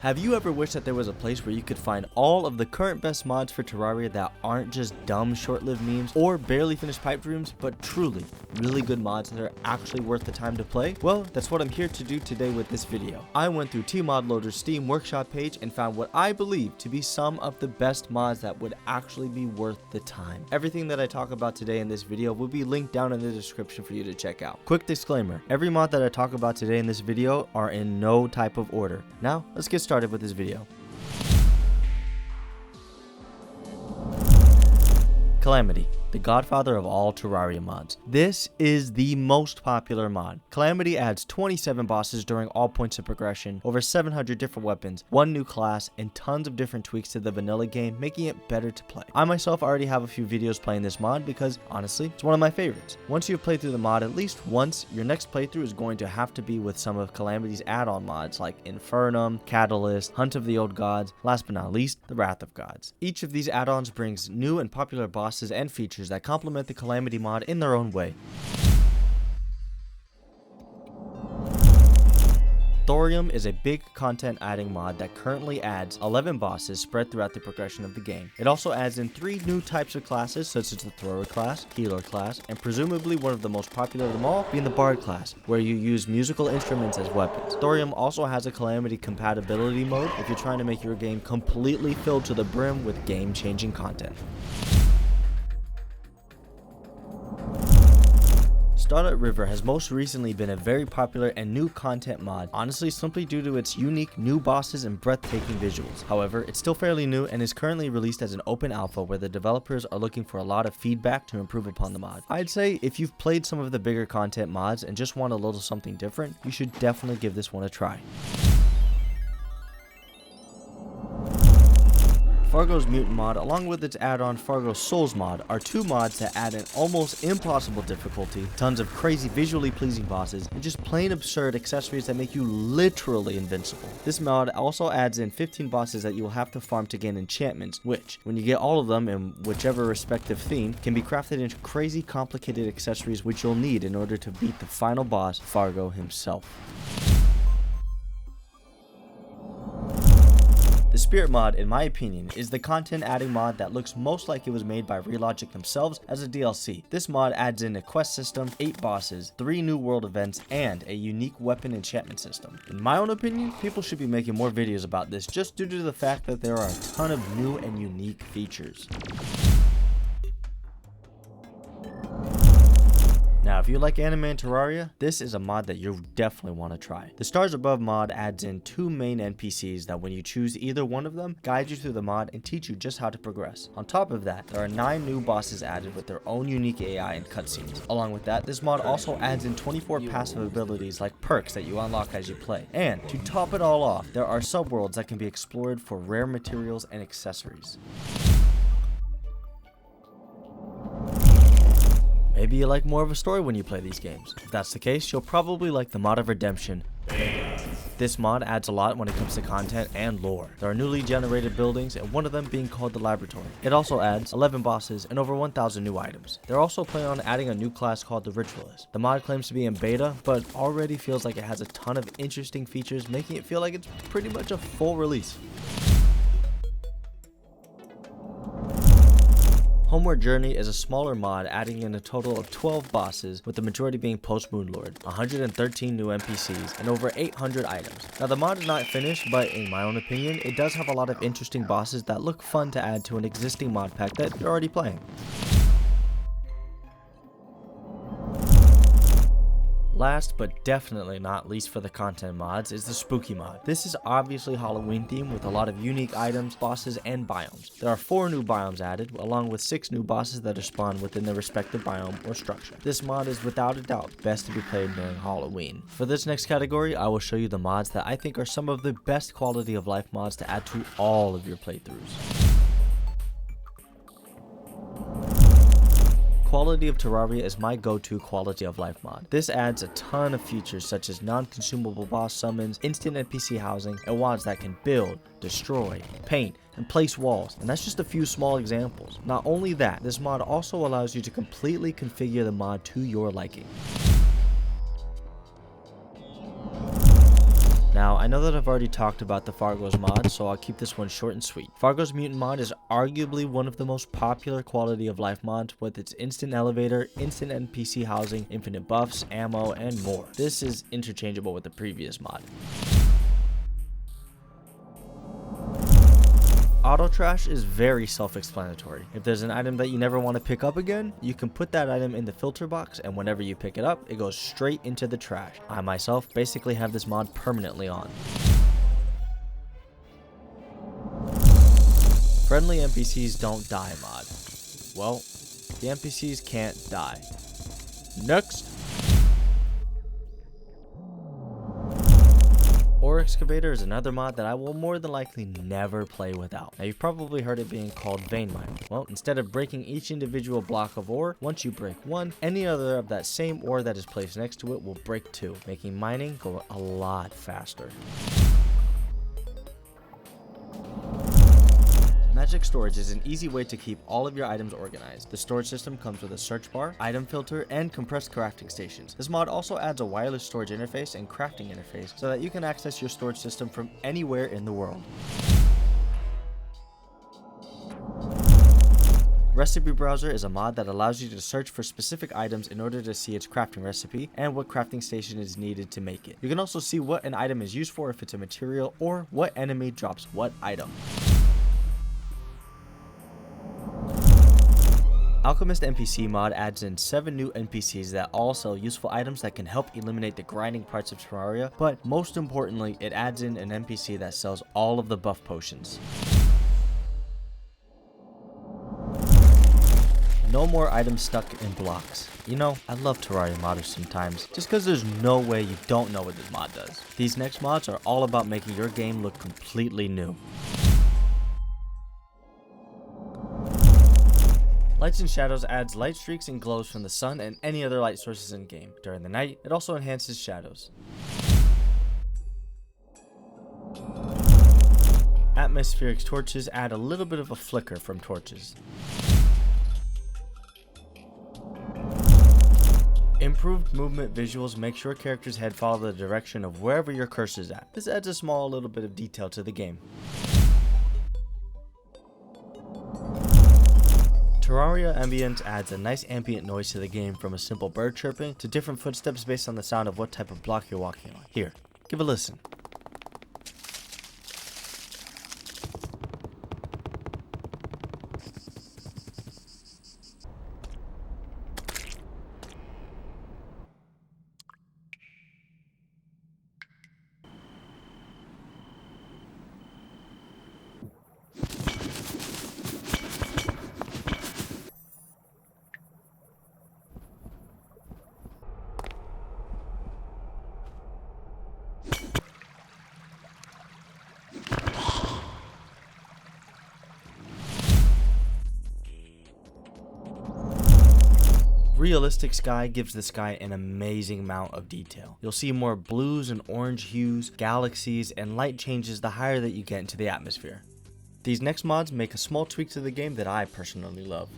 Have you ever wished that there was a place where you could find all of the current best mods for Terraria that aren't just dumb short-lived memes or barely finished pipe dreams, but truly really good mods that are actually worth the time to play? Well, that's what I'm here to do today with this video. I went through TModLoader's Steam Workshop page and found what I believe to be some of the best mods that would actually be worth the time. Everything that I talk about today in this video will be linked down in the description for you to check out. Quick disclaimer, every mod that I talk about today in this video are in no type of order. Now, let's get started with this video. Calamity, the godfather of all Terraria mods. This is the most popular mod. Calamity adds 27 bosses during all points of progression, over 700 different weapons, one new class, and tons of different tweaks to the vanilla game, making it better to play. I myself already have a few videos playing this mod because, honestly, it's one of my favorites. Once you've played through the mod at least once, your next playthrough is going to have to be with some of Calamity's add-on mods like Infernum, Catalyst, Hunt of the Old Gods, last but not least, the Wrath of Gods. Each of these add-ons brings new and popular bosses and features that complement the Calamity mod in their own way. Thorium is a big content adding mod that currently adds 11 bosses spread throughout the progression of the game. It also adds in 3 new types of classes such as the Thrower class, Healer class, and presumably one of the most popular of them all being the Bard class, where you use musical instruments as weapons. Thorium also has a Calamity compatibility mode if you're trying to make your game completely filled to the brim with game-changing content. Starlight River has most recently been a very popular and new content mod, honestly simply due to its unique new bosses and breathtaking visuals. However, it's still fairly new and is currently released as an open alpha where the developers are looking for a lot of feedback to improve upon the mod. I'd say if you've played some of the bigger content mods and just want a little something different, you should definitely give this one a try. Fargo's Mutant mod, along with its add-on Fargo's Souls mod, are 2 mods that add an almost impossible difficulty, tons of crazy visually pleasing bosses, and just plain absurd accessories that make you literally invincible. This mod also adds in 15 bosses that you will have to farm to gain enchantments, which, when you get all of them in whichever respective theme, can be crafted into crazy complicated accessories which you'll need in order to beat the final boss, Fargo himself. The Spirit mod, in my opinion, is the content adding mod that looks most like it was made by Relogic themselves as a DLC. This mod adds in a quest system, 8 bosses, 3 new world events, and a unique weapon enchantment system. In my own opinion, people should be making more videos about this just due to the fact that there are a ton of new and unique features. Now, if you like anime and Terraria, this is a mod that you definitely want to try. The Stars Above mod adds in 2 main NPCs that when you choose either one of them, guide you through the mod and teach you just how to progress. On top of that, there are 9 new bosses added with their own unique AI and cutscenes. Along with that, this mod also adds in 24 passive abilities like perks that you unlock as you play. And to top it all off, there are subworlds that can be explored for rare materials and accessories. Maybe you like more of a story when you play these games. If that's the case, you'll probably like the mod of Redemption. This mod adds a lot when it comes to content and lore. There are newly generated buildings, and one of them being called the Laboratory. It also adds 11 bosses and over 1,000 new items. They're also planning on adding a new class called the Ritualist. The mod claims to be in beta, but already feels like it has a ton of interesting features, making it feel like it's pretty much a full release. Homeward Journey is a smaller mod adding in a total of 12 bosses, with the majority being post-Moonlord, 113 new NPCs, and over 800 items. Now the mod is not finished, but in my own opinion, it does have a lot of interesting bosses that look fun to add to an existing mod pack that you're already playing. Last but definitely not least for the content mods is the Spooky mod. This is obviously Halloween themed with a lot of unique items, bosses, and biomes. There are 4 new biomes added, along with 6 new bosses that are spawned within their respective biome or structure. This mod is without a doubt best to be played during Halloween. For this next category, I will show you the mods that I think are some of the best quality of life mods to add to all of your playthroughs. Quality of Terraria is my go-to quality of life mod. This adds a ton of features such as non-consumable boss summons, instant NPC housing, and mods that can build, destroy, paint, and place walls, and that's just a few small examples. Not only that, this mod also allows you to completely configure the mod to your liking. Now, I know that I've already talked about the Fargo's mod, so I'll keep this one short and sweet. Fargo's Mutant mod is arguably one of the most popular quality of life mods, with its instant elevator, instant NPC housing, infinite buffs, ammo, and more. This is interchangeable with the previous mod. Auto trash is very self-explanatory. If there's an item that you never want to pick up again, you can put that item in the filter box, and whenever you pick it up, it goes straight into the trash. I myself basically have this mod permanently on. Friendly NPCs don't die mod. Well, the NPCs can't die. Next! Ore Excavator is another mod that I will more than likely never play without. Now, you've probably heard it being called vein mining. Well, instead of breaking each individual block of ore, once you break one, any other of that same ore that is placed next to it will break two, making mining go a lot faster. Magic Storage is an easy way to keep all of your items organized. The storage system comes with a search bar, item filter, and compressed crafting stations. This mod also adds a wireless storage interface and crafting interface so that you can access your storage system from anywhere in the world. Recipe Browser is a mod that allows you to search for specific items in order to see its crafting recipe and what crafting station is needed to make it. You can also see what an item is used for if it's a material, or what enemy drops what item. Alchemist NPC mod adds in 7 new NPCs that all sell useful items that can help eliminate the grinding parts of Terraria, but most importantly, it adds in an NPC that sells all of the buff potions. No more items stuck in blocks. You know, I love Terraria modders sometimes, just because there's no way you don't know what this mod does. These next mods are all about making your game look completely new. Lights and Shadows adds light streaks and glows from the sun and any other light sources in game. During the night, it also enhances shadows. Atmospheric torches add a little bit of a flicker from torches. Improved movement visuals make sure characters' head follow the direction of wherever your cursor is at. This adds a small little bit of detail to the game. Terraria Ambience adds a nice ambient noise to the game, from a simple bird chirping to different footsteps based on the sound of what type of block you're walking on. Here, give a listen. Realistic Sky gives the sky an amazing amount of detail. You'll see more blues and orange hues, galaxies, and light changes the higher that you get into the atmosphere. These next mods make a small tweak to the game that I personally love.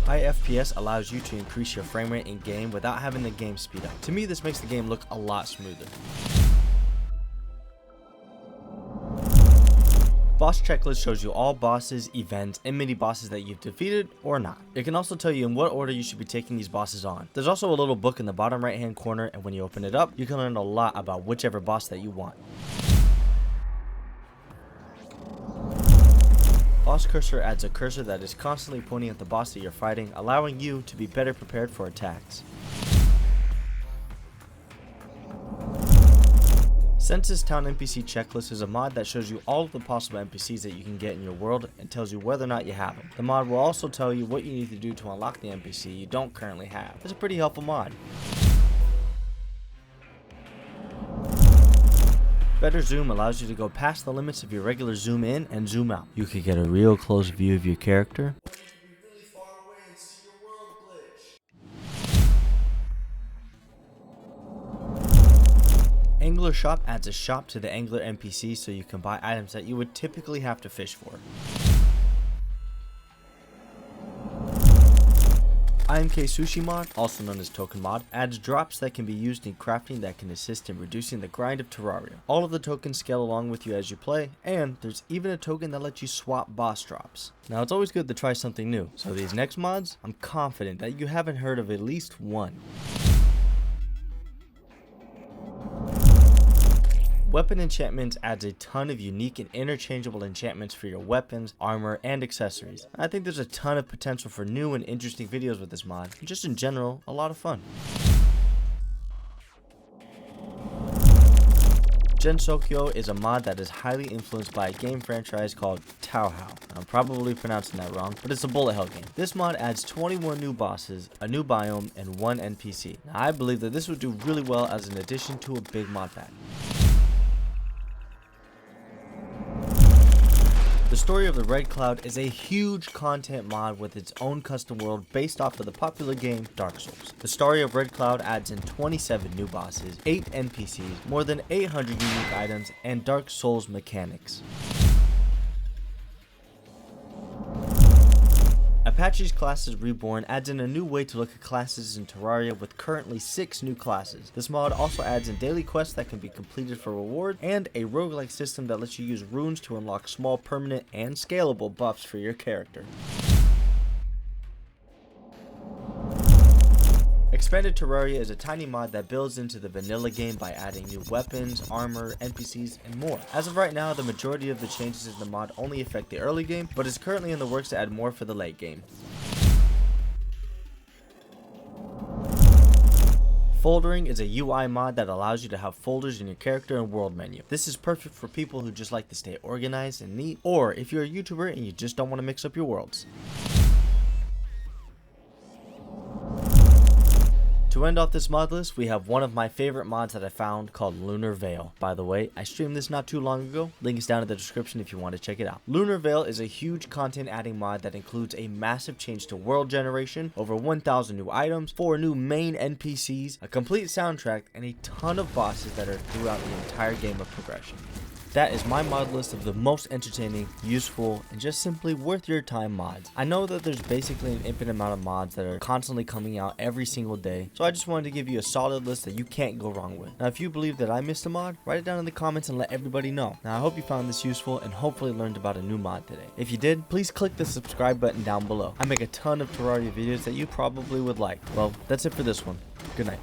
High FPS allows you to increase your frame rate in game without having the game speed up. To me, this makes the game look a lot smoother. Boss checklist shows you all bosses, events, and mini bosses that you've defeated or not. It can also tell you in what order you should be taking these bosses on. There's also a little book in the bottom right hand corner, and when you open it up, you can learn a lot about whichever boss that you want. Boss cursor adds a cursor that is constantly pointing at the boss that you're fighting, allowing you to be better prepared for attacks. Census Town NPC Checklist is a mod that shows you all of the possible NPCs that you can get in your world and tells you whether or not you have them. The mod will also tell you what you need to do to unlock the NPC you don't currently have. It's a pretty helpful mod. Better Zoom allows you to go past the limits of your regular zoom in and zoom out. You could get a real close view of your character. Angler Shop adds a shop to the Angler NPC so you can buy items that you would typically have to fish for. IMK Sushi mod, also known as Token mod, adds drops that can be used in crafting that can assist in reducing the grind of Terraria. All of the tokens scale along with you as you play, and there's even a token that lets you swap boss drops. Now it's always good to try something new, so these next mods, I'm confident that you haven't heard of at least one. Weapon Enchantments adds a ton of unique and interchangeable enchantments for your weapons, armor, and accessories. I think there's a ton of potential for new and interesting videos with this mod, and just in general, a lot of fun. Gensokyo is a mod that is highly influenced by a game franchise called Touhou. I'm probably pronouncing that wrong, but it's a bullet hell game. This mod adds 21 new bosses, a new biome, and 1 NPC. Now, I believe that this would do really well as an addition to a big mod pack. The Story of the Red Cloud is a huge content mod with its own custom world based off of the popular game Dark Souls. The Story of Red Cloud adds in 27 new bosses, 8 NPCs, more than 800 unique items, and Dark Souls mechanics. Apache's Classes Reborn adds in a new way to look at classes in Terraria with currently 6 new classes. This mod also adds in daily quests that can be completed for reward, and a roguelike system that lets you use runes to unlock small permanent and scalable buffs for your character. Expanded Terraria is a tiny mod that builds into the vanilla game by adding new weapons, armor, NPCs, and more. As of right now, the majority of the changes in the mod only affect the early game, but is currently in the works to add more for the late game. Foldering is a UI mod that allows you to have folders in your character and world menu. This is perfect for people who just like to stay organized and neat, or if you're a YouTuber and you just don't want to mix up your worlds. To end off this mod list, we have one of my favorite mods that I found called Lunar Veil. By the way, I streamed this not too long ago. Link is down in the description if you want to check it out. Lunar Veil is a huge content adding mod that includes a massive change to world generation, over 1,000 new items, 4 new main NPCs, a complete soundtrack, and a ton of bosses that are throughout the entire game of progression. That is my mod list of the most entertaining, useful, and just simply worth your time mods. I know that there's basically an infinite amount of mods that are constantly coming out every single day, so I just wanted to give you a solid list that you can't go wrong with. Now, if you believe that I missed a mod, write it down in the comments and let everybody know. Now, I hope you found this useful and hopefully learned about a new mod today. If you did, please click the subscribe button down below. I make a ton of Terraria videos that you probably would like. Well, that's it for this one. Good night.